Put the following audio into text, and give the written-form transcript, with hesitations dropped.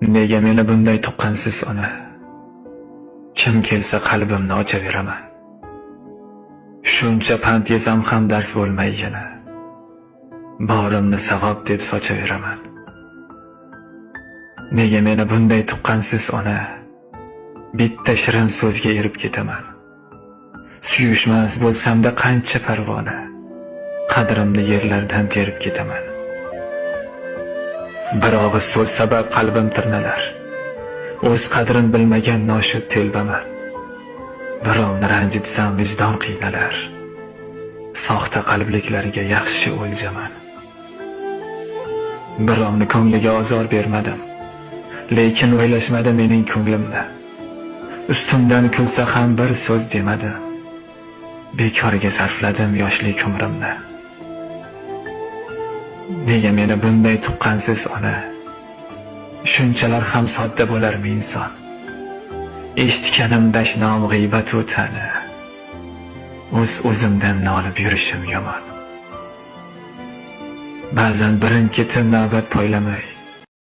Nega meni bunday tuqqansiz ona? Kim kelsa qalbimni ochaveraman. Shuncha pand yesam ham dars bo'lmay yana. Borimni savob deb sochaveraman. Nega meni bunday tuqqansiz ona? Bitta shirin so'zga erib ketaman. Suyushmas bo'lsamda qancha parvona, qadrimni yerlardan terib ketaman. Bir og'iz so'z sabab qalbim tirnalar. O'z qadrin bilmagan noshud telbaman. Birovni ranjitsam vijdon qiynalar. Soxta qalbliklariga yaxshi o'ljaman. Birovni ko'ngliga ozor bermadim, lekin o'ylashmadi mening ko'nglimni. Ustimdan kulsa ham bir so'z demadim. Bekorga sarfladim yoshlik umrimni. Nega meni bunday tuqqansiz ona? Shunchalar ham sodda bo'larmi inson? Eshitganim dashnom g'iybat o'tani. O'zimdan nolib yurishim yomon. Ba'zan birin-ketin navbat poylamay